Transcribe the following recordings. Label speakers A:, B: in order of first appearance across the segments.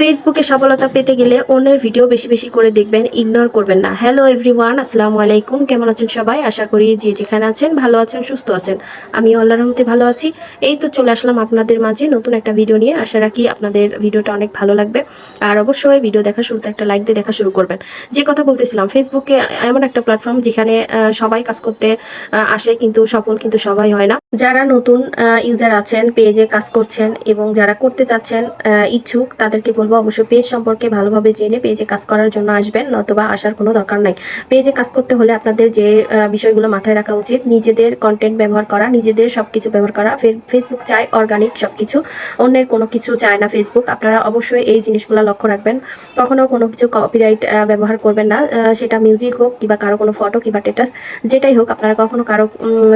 A: ফেসবুকে সফলতা পেতে গেলে অন্যের ভিডিও বেশি বেশি করে দেখবেন, ইগনোর করবেন না। হ্যালো এভরিওয়ান, আসসালামু আলাইকুম। কেমন আছেন সবাই? আশা করি যে যেখানে আছেন ভালো আছেন, সুস্থ আছেন। আমিও আল্লাহর রহমতে ভালো আছি। এই তো চলে আসলাম আপনাদের মাঝে নতুন একটা ভিডিও নিয়ে। আশা রাখি আপনাদের ভিডিওটা অনেক ভালো লাগবে। আর অবশ্যই ভিডিও দেখার শুরুতে একটা লাইক দিয়ে দেখা শুরু করবেন। যে কথা বলতেছিলাম, ফেসবুকে এমন একটা প্ল্যাটফর্ম যেখানে সবাই কাজ করতে আসে, কিন্তু সফল কিন্তু সবাই হয় না। যারা নতুন ইউজার আছেন, পেজে কাজ করছেন এবং যারা করতে চাচ্ছেন ইচ্ছুক, তাদেরকে বলবো অবশ্যই পেজ সম্পর্কে ভালোভাবে জেনে পেজে কাজ করার জন্য আসবেন, নতুবা আসার কোনো দরকার নাই। পেজে কাজ করতে হলে আপনাদের যে বিষয়গুলো মাথায় রাখা উচিত, নিজেদের কন্টেন্ট ব্যবহার করা, নিজেদের সবকিছু ব্যবহার করা। ফেসবুক চায় অর্গানিক সবকিছু, অন্যের কোনো কিছু চায় না ফেসবুক। আপনারা অবশ্যই এই জিনিসগুলো লক্ষ্য রাখবেন। কখনো কোনো কিছু কপিরাইট ব্যবহার করবেন না, সেটা মিউজিক হোক কিংবা কারো কোনো ফটো কিংবা স্ট্যাটাস, যেটাই হোক। আপনারা কখনো কারো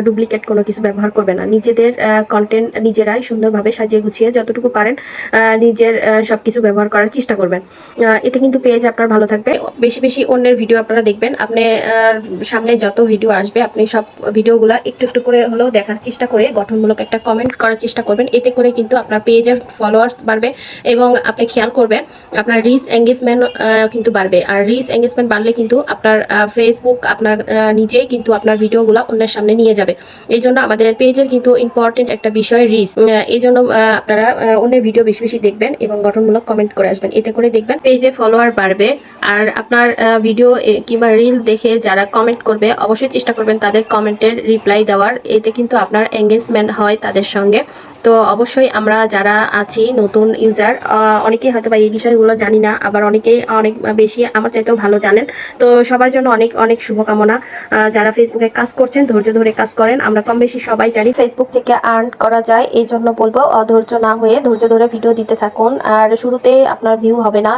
A: ডুপ্লিকেট কোনো কিছু ব্যবহার করবেন না। নিজেদের কন্টেন্ট নিজেরাই সুন্দরভাবে সাজিয়ে গুছিয়ে যতটুকু পারেন নিজের সবকিছু ব্যবহার করার চেষ্টা করবেন। এতে কিন্তু পেজ আপনার ভালো থাকবে। বেশি বেশি অন্যের ভিডিও আপনারা দেখবেন। আপনি সামনে যত ভিডিও আসবে, আপনি সব ভিডিওগুলো একটু একটু করে হলেও দেখার চেষ্টা করে গঠনমূলক একটা কমেন্ট করার চেষ্টা করবেন। এতে করে কিন্তু আপনার পেজের ফলোয়ার্স বাড়বে এবং আপনি খেয়াল করবেন আপনার রিচ এঙ্গেজমেন্ট কিন্তু বাড়বে। আর রিচ এঙ্গেজমেন্ট বাড়লে কিন্তু আপনার ফেসবুক আপনার নিজেই কিন্তু আপনার ভিডিওগুলো অন্যের সামনে নিয়ে যাবে। এই জন্য আমাদের পেজের কিন্তু ইম্পর্টেন্ট একটা বিষয় রিচ। এই জন্য আপনারা অন্যের ভিডিও বেশি বেশি দেখবেন এবং গঠনমূলক কমেন্ট করে আসবেন। এতে করে দেখবেন পেজে ফলোয়ার বাড়বে। আর আপনার ভিডিও কিংবা রিল দেখে যারা কমেন্ট করবে, অবশ্যই চেষ্টা করবেন তাদের কমেন্টের রিপ্লাই দেওয়ার। এতে কিন্তু আপনার এঙ্গেজমেন্ট হয় তাদের সঙ্গে। তো অবশ্যই আমরা যারা আছি নতুন ইউজার, অনেকেই হয়তো বা এই বিষয়গুলো জানি না, আবার অনেকেই অনেক বেশি আমার চাইতেও ভালো জানেন। তো সবার জন্য অনেক অনেক শুভকামনা। যারা ফেসবুকে কাজ করছেন ধৈর্য ধরে কাজ করেন। আমরা কম বেশি সবাই জানি ফেসবুক থেকে আর্ন করা যায়, এই জন্য বলবো অধৈর্য না হয়ে ধৈর্য ধরে ভিডিও দিতে থাকুন। আর শুরুতে আপনার ভিউ হবে না,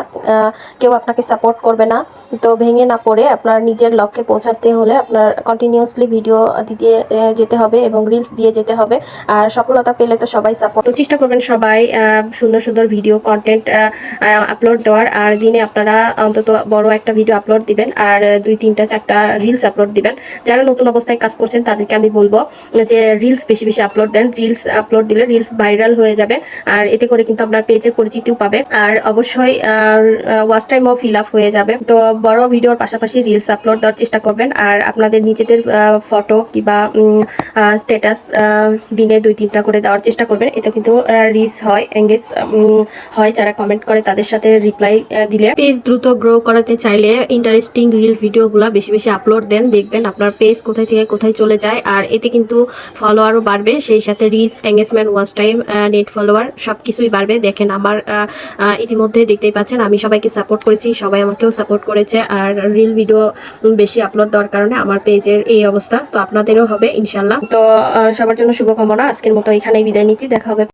A: কেউ আপনাকে সাপোর্ট করবে না। তো ভেঙে না পড়ে আপনার নিজের লক্ষ্যে পৌঁছাতে হলে আপনার কন্টিনিউয়াসলি ভিডিও দিতে যেতে হবে এবং রিলস দিয়ে যেতে হবে। আর সফলতা পেলে তো সবাই সাপোর্ট, তো চেষ্টা করবেন সবাই সুন্দর সুন্দর ভিডিও কন্টেন্ট আপলোড দেওয়ার। আর দিনে আপনারা অন্তত বড় একটা ভিডিও আপলোড দিবেন আর 2, 3, 4টা রিলস আপলোড দিবেন। যারা নতুন অবস্থায় কাজ করছেন তাদেরকে আমি বলবো যে রিলস বেশি বেশি আপলোড দেন। রিলস আপলোড দিলে রিলস ভাইরাল হয়ে যাবে, আর এতে করে কিন্তু আপনার পেজের পরিচিতিও পাবে। আর অবশ্যই ওয়াচ টাইমও ফিল আপ হয়ে যাবে। তো বড় ভিডিওর পাশাপাশি রিলস আপলোড দেওয়ার চেষ্টা করবেন। আর আপনাদের নিজেদের ফটো কিংবা স্ট্যাটাস দিনে 2, 3টা করে দেওয়ার চেষ্টা করবেন। এতে কিন্তু রিচ হয়, এঙ্গেজ হয়। যারা কমেন্ট করে তাদের সাথে রিপ্লাই দিলে। পেজ দ্রুত গ্রো করাতে চাইলে ইন্টারেস্টিং রিল ভিডিওগুলো বেশি বেশি আপলোড দেন, দেখবেন আপনার পেজ কোথায় থেকে কোথায় চলে যায়। আর এতে কিন্তু ফলোয়ারও বাড়বে, সেই সাথে reach engagement watch time net follower সবকিছুই বাড়বে। দেখেন আমার ইতিমধ্যে দেখতেই পাচ্ছেন আমি সবাইকে সাপোর্ট করেছি, সবাই আমাকেও সাপোর্ট করেছে। আর রিল ভিডিও বেশি আপলোড দেওয়ার কারণে আমার পেজের এই অবস্থা। তো আপনাদেরও হবে ইনশাল্লাহ। তো সবার জন্য শুভকামনা। আজকের মতো এখানেই বিদায় নিচ্ছি, দেখা হবে।